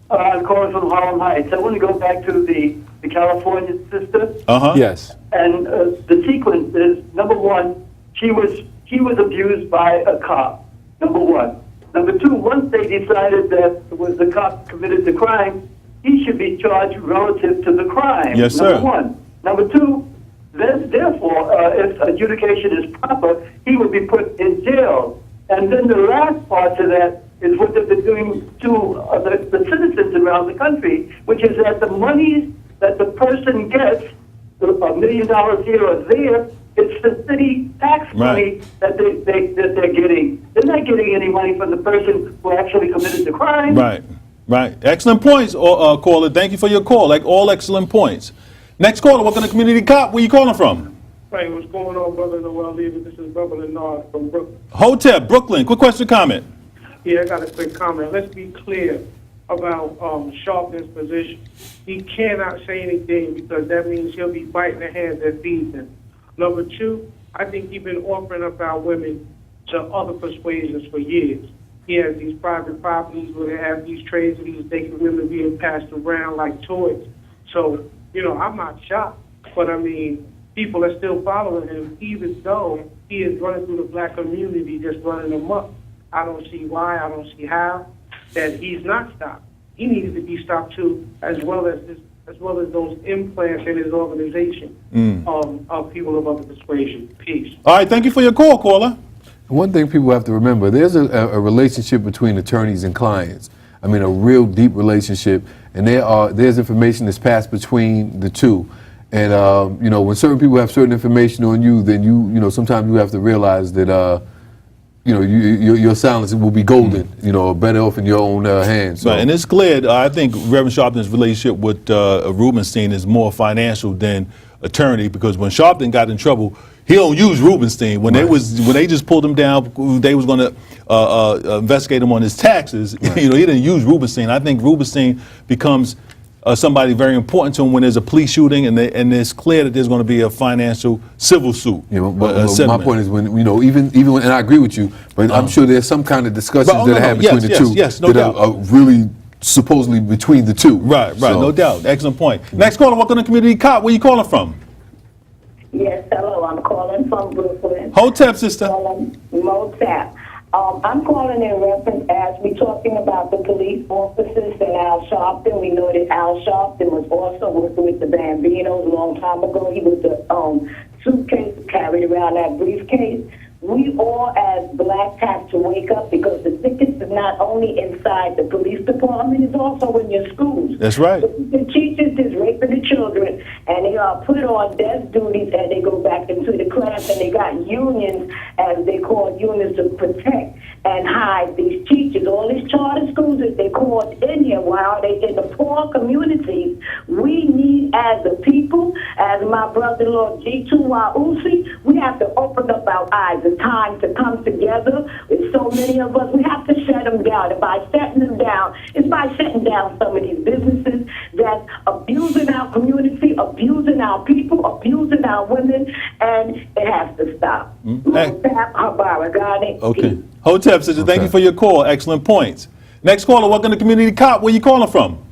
I'm calling from Harlem Heights. I want to go back to the California sister. Yes. And the sequence is, number one, she was abused by a cop, number one. Number two, once they decided that it was the cop committed the crime, he should be charged relative to the crime. Yes, sir. Number one. Number two, therefore, if adjudication is proper, he will be put in jail. And then the last part to that is what they've been doing to the citizens around the country, which is that the monies that the person gets, $1 million here or there, it's the city tax money that they're getting. They're not getting any money from the person who actually committed the crime. Right. Excellent points, caller. Thank you for your call. Like, all excellent points. Next caller, welcome to Community Cop. Where you calling from? Hey, what's going on, Brother Noel Leader? This is Brother Leonard from Brooklyn. Hotep, Brooklyn. Quick question, comment. Yeah, I got a quick comment. Let's be clear about Sharpton's position. He cannot say anything, because that means he'll be biting the hand that feeds him. Number two, I think he's been offering up our women to other persuasions for years. He has these private properties where they have these trades of these naked women being passed around like toys. So, I'm not shocked, but I mean, people are still following him, even though he is running through the black community, just running amok. I don't see why, I don't see how, that he's not stopped. He needed to be stopped too, as well as those implants in his organization of people of other persuasion. Peace. All right, thank you for your call, caller. One thing people have to remember, there's a relationship between attorneys and clients. I mean, a real deep relationship, and there's information that's passed between the two. And when certain people have certain information on you, then you sometimes you have to realize that your silence will be golden. Better off in your own hands. So. Right, and it's clear. I think Rev Sharpton's relationship with Rubenstien is more financial than attorney, because when Sharpton got in trouble, he don't use Rubenstien. When they just pulled him down, they was going to investigate him on his taxes. Right. He didn't use Rubenstien. I think Rubenstien becomes somebody very important to him when there's a police shooting, and it's clear that there's going to be a financial civil suit. My point is, when even when, and I agree with you, but I'm sure there's some kind of discussions that happen between the two that are really supposedly between the two. Right, so. No doubt. Excellent point. Next caller, welcome to Community Cop. Where you calling from? Yes, hello. I'm calling from Brooklyn. Hotep, sister. Motep. I'm calling in reference as we're talking about the police officers and Al Sharpton. We know that Al Sharpton was also working with the Bambinos a long time ago. He was the suitcase carried around that briefcase. We all as blacks have to wake up, because the tickets is not only inside the police department, it's also in your schools. That's right. The teachers is raping the children. children, and they are put on desk duties, and they go back into the class, and they got unions, as they call unions, to protect and hide these teachers. All these charter schools that they called in here, while they in the poor communities, we need, as a people, as my brother-in-law G2 Usi, we have to open up our eyes. It's time to come together. With so many of us, we have to shut them down. And by shutting them down, it's by shutting down some of these businesses that's abusing our community, abusing our people, abusing our women, and it has to stop. Okay. Hotep, sister, thank you for your call. Excellent points. Next caller, welcome to Community Cop. Where you calling from?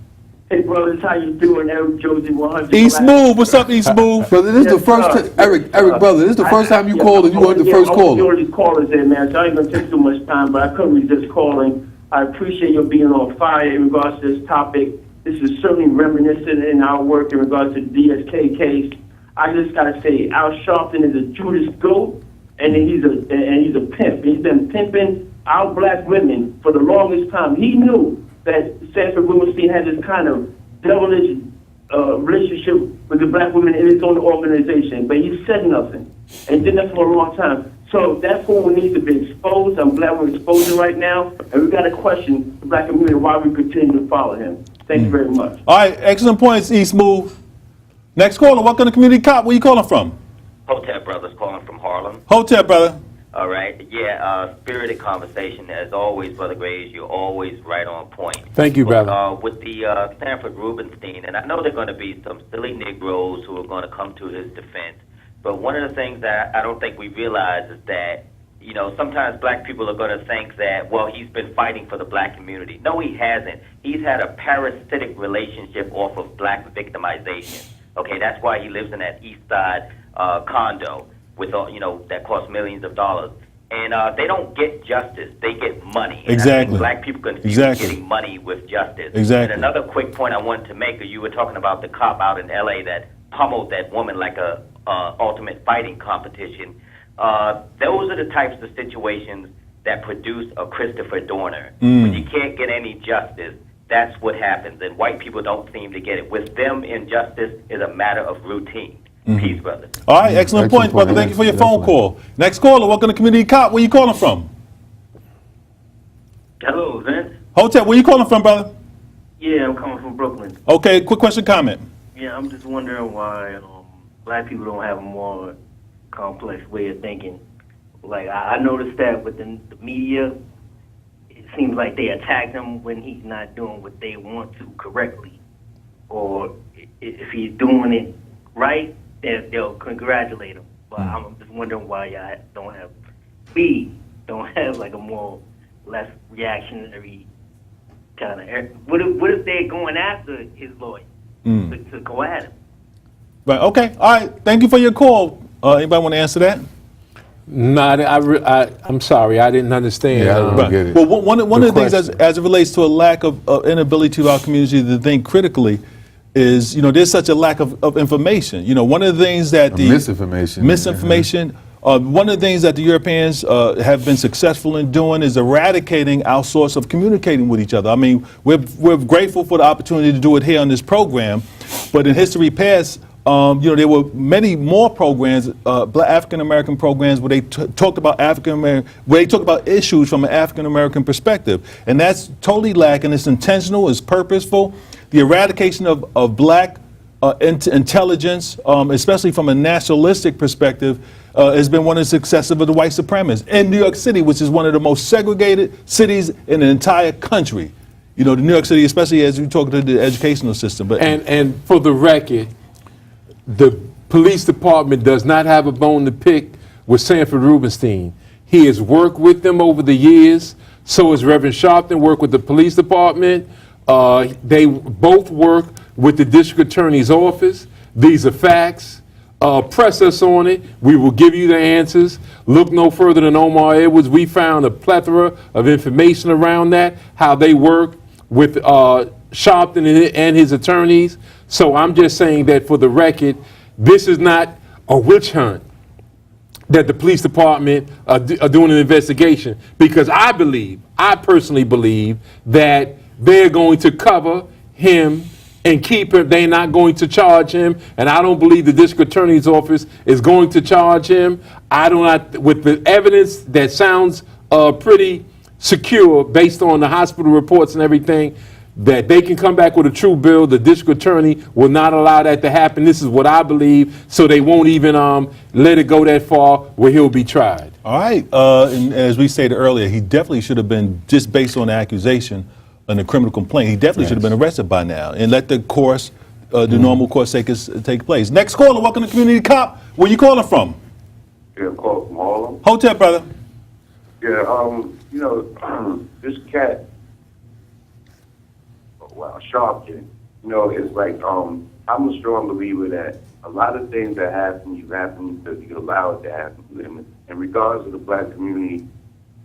Hey, brothers, how you doing? Eric Josie 100. East Smooth. What's up, East Smooth? Brother, this is the first Eric, brother, this is the first time you called and you weren't the first I caller. want these callers in, man, so I ain't going to take too much time, but I couldn't resist calling. I appreciate you being on fire in regards to this topic. This is certainly reminiscent in our work in regards to the DSK case. I just got to say, Al Sharpton is a Judas goat, and he's a pimp. He's been pimping our black women for the longest time. He knew that Sanford Rubenstein had this kind of devilish relationship with the black women in his own organization, but he said nothing, and did that for a long time. So that fool needs to be exposed. I'm glad we're exposing right now, and we got to question the black community why we continue to follow him. Thank you very much. All right, excellent points, East Smooth. Next caller, welcome to Community Cop. Where you calling from? Hotep Brothers calling from Harlem. Hotep, brother. All right. Yeah, spirited conversation. As always, Brother Graves, you're always right on point. Thank you, brother. With the Sanford Rubenstein, and I know there are going to be some silly Negroes who are going to come to his defense, but one of the things that I don't think we realize is that, you know, sometimes black people are going to think that, well, he's been fighting for the black community. No, he hasn't. He's had a parasitic relationship off of black victimization. Okay, that's why he lives in that East Side condo with, you know, that costs millions of dollars. And they don't get justice. They get money. And Exactly. I think black people confuse getting money with justice. Exactly. And another quick point I wanted to make, you were talking about the cop out in L.A. that pummeled that woman like a ultimate fighting competition. Those are the types of situations that produce a Christopher Dorner. When you can't get any justice, that's what happens. And white people don't seem to get it. With them, injustice is a matter of routine. Peace, brother. All right, excellent points, brother. Thank you for your phone call. Next caller, welcome to Community Cop. Where you calling from? Hello, Vince. Hotep, where you calling from, brother? Yeah, I'm coming from Brooklyn. Okay, quick question, comment. Yeah, I'm just wondering why black people don't have a more complex way of thinking. Like, I noticed that within the media, it seems like they attack him when he's not doing what they want to correctly. Or if he's doing it right, they'll congratulate him. But I'm just wondering why y'all don't have like a more, less reactionary kind of. What if they're going after his lawyer to go at him? Right, okay. All right, thank you for your call. Anybody want to answer that? No, I'm sorry, I didn't understand. Yeah, I don't get it. Well, one of the things as it relates to a lack of inability of our community to think critically is, you know, there's such a lack of information. You know, one of the things that misinformation. One of the things that the Europeans have been successful in doing is eradicating our source of communicating with each other. I mean, we're grateful for the opportunity to do it here on this program, but in history past, you know, there were many more programs, African American programs, where they talked about where they talked about issues from an African American perspective, and that's totally lacking. It's intentional, it's purposeful. The eradication of black intelligence, especially from a nationalistic perspective, has been one of the successes of the white supremacists in New York City, which is one of the most segregated cities in the entire country. You know, the New York City, especially as we talk to the educational system. But and for the record, the police department does not have a bone to pick with Sanford Rubenstein. He has worked with them over the years. So has Rev Sharpton worked with the police department. They both work with the district attorney's office. These are facts. Press us on it. We will give you the answers. Look no further than Omar Edwards. We found a plethora of information around that, how they work with Sharpton and his attorneys. So I'm just saying that for the record, this is not a witch hunt that the police department are doing an investigation, because I personally believe that they're going to cover him and keep him. They're not going to charge him, and I don't believe the district attorney's office is going to charge him. I do not, with the evidence that sounds pretty secure based on the hospital reports and everything, that they can come back with a true bill. The district attorney will not allow that to happen. This is what I believe, so they won't even let it go that far where he'll be tried. All right. And as we stated earlier, he definitely should have been, just based on the accusation and the criminal complaint, he definitely should have been arrested by now and let the course, the normal course take place. Next caller, welcome to Community Cop. Where you calling from? Yeah, I'm calling from Harlem. Hotel, brother. Yeah, this cat, Sharpton, it's like, I'm a strong believer that a lot of things that happen, you allow it to happen to them. In regards to the black community,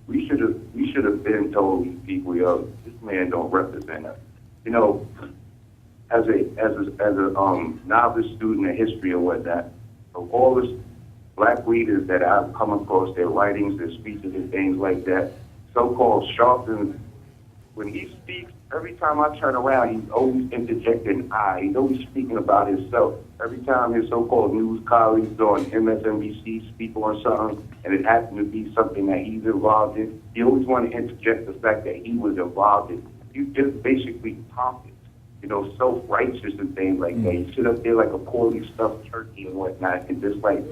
we should have been told these people, this man don't represent us. As a novice student of history or whatnot, of all the black leaders that I've come across, their writings, their speeches and things like that, so-called Sharpton, when he speaks, every time I turn around, he's always interjecting I. He's always speaking about himself. Every time his so-called news colleagues on MSNBC speak on something, and it happens to be something that he's involved in, he always want to interject the fact that he was involved in. You just basically talking, self-righteous and things like that. You sit up there like a poorly stuffed turkey and whatnot, and just like,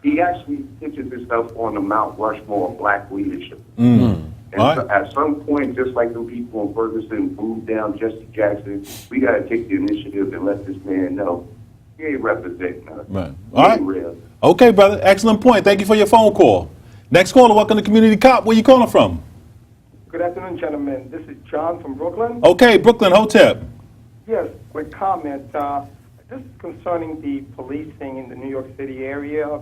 he actually pictures himself on the Mount Rushmore of black leadership. And so at some point, just like the people in Ferguson moved down Jesse Jackson, we got to take the initiative and let this man know he ain't representing us. Right. All right. Real. Okay, brother. Excellent point. Thank you for your phone call. Next caller, welcome to Community Cop. Where you calling from? Good afternoon, gentlemen. This is John from Brooklyn. Okay, Brooklyn, Hotel. Yes, quick comment. This is concerning the policing in the New York City area.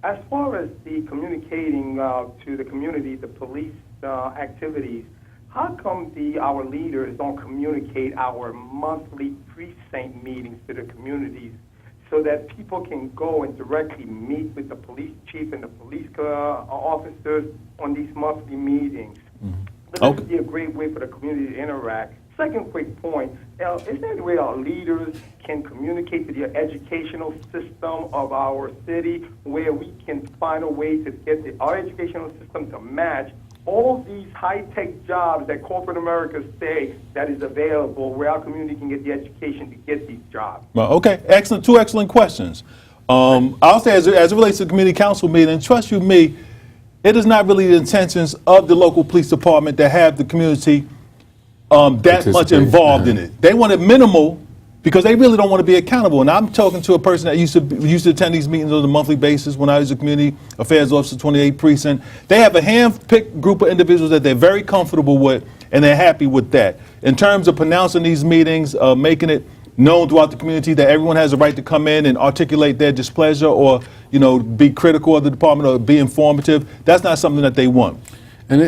As far as the communicating to the community, the police activities, how come our leaders don't communicate our monthly precinct meetings to the communities so that people can go and directly meet with the police chief and the police officers on these monthly meetings? This would be a great way for the community to interact. Second quick point, is there any way our leaders can communicate to the educational system of our city where we can find a way to get our educational system to match all these high-tech jobs that corporate America say that is available, where our community can get the education to get these jobs? Well, okay, excellent. Two excellent questions. I'll say as it relates to the community council meeting, trust you me, it is not really the intentions of the local police department to have the community that much involved in it. They want it minimal because they really don't want to be accountable. And I'm talking to a person that used to attend these meetings on a monthly basis when I was a community affairs officer, 28 precinct. They have a hand-picked group of individuals that they're very comfortable with, and they're happy with that. In terms of pronouncing these meetings, making it known throughout the community that everyone has a right to come in and articulate their displeasure or, be critical of the department or be informative, that's not something that they want. And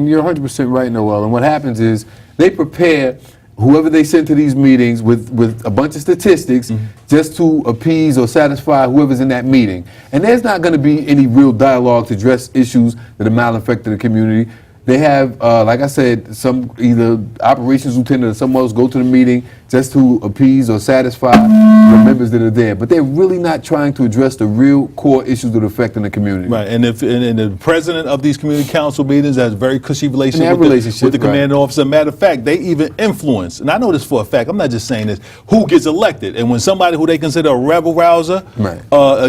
you're 100% right, Noel. And what happens is they prepare whoever they send to these meetings with a bunch of statistics just to appease or satisfy whoever's in that meeting. And there's not going to be any real dialogue to address issues that are malinfecting the community. They have, like I said, some either operations lieutenant or someone else go to the meeting just to appease or satisfy the members that are there. But they're really not trying to address the real core issues that are affecting the community. Right, and the president of these community council meetings has a very cushy relationship with the commanding officer. Matter of fact, they even influence, and I know this for a fact, I'm not just saying this, who gets elected. And when somebody who they consider a rebel rouser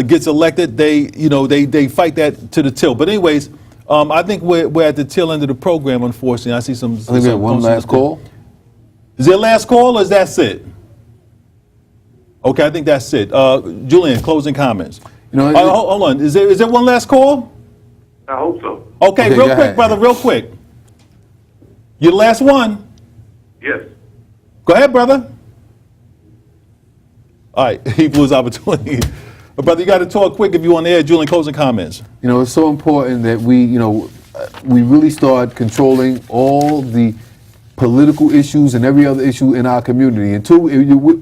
gets elected, they fight that to the till. But anyways, I think we're at the tail end of the program, unfortunately. I see some. I think we have one last call. Is there a last call or is that it? Okay, I think that's it. Julian, closing comments. Hold on. Is there one last call? I hope so. Okay, real quick, brother, real quick. Your last one? Yes. Go ahead, brother. All right, he blew his opportunity. But brother, you got to talk quick if you want to air. Julian, closing comments. It's so important that we really start controlling all the political issues and every other issue in our community. And two,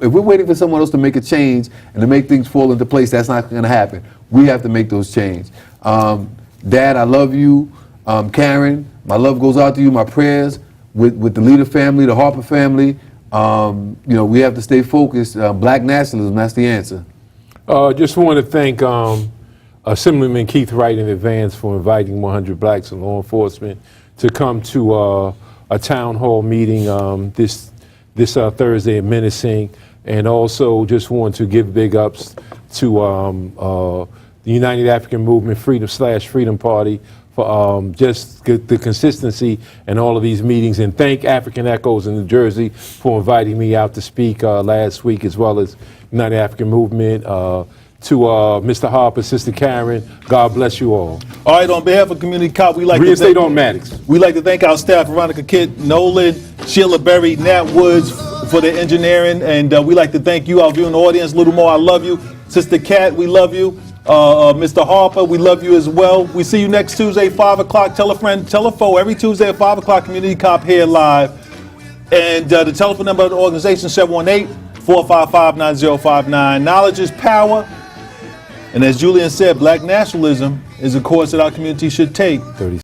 if we're waiting for someone else to make a change and to make things fall into place, that's not going to happen. We have to make those changes. Dad, I love you. Karen, my love goes out to you. My prayers with the Leader family, the Harper family. we have to stay focused. Black nationalism, that's the answer. Just want to thank Assemblyman Keith Wright in advance for inviting 100 blacks in law enforcement to come to a town hall meeting this Thursday in Menacing, and also just want to give big ups to the United African Movement Freedom Party for just the consistency in all of these meetings, and thank African Echoes in New Jersey for inviting me out to speak last week, as well as United African Movement. To Mr. Harper, Sister Karen, God bless you all. All right, on behalf of Community Cop, we like Real to estate automatics. We like to thank our staff, Veronica Kitt, Nolan, Sheila Berry, Nat Woods for their engineering, and we like to thank you, our viewing audience. Little more, I love you. Sister Kat, we love you. Mr. Harper, we love you as well. We see you next Tuesday, 5 o'clock. Tell a friend, tell a foe. Every Tuesday at 5 o'clock, Community Cop here live. And the telephone number of the organization, 718-455-9059. Knowledge is power. And as Julian said, black nationalism is a course that our community should take.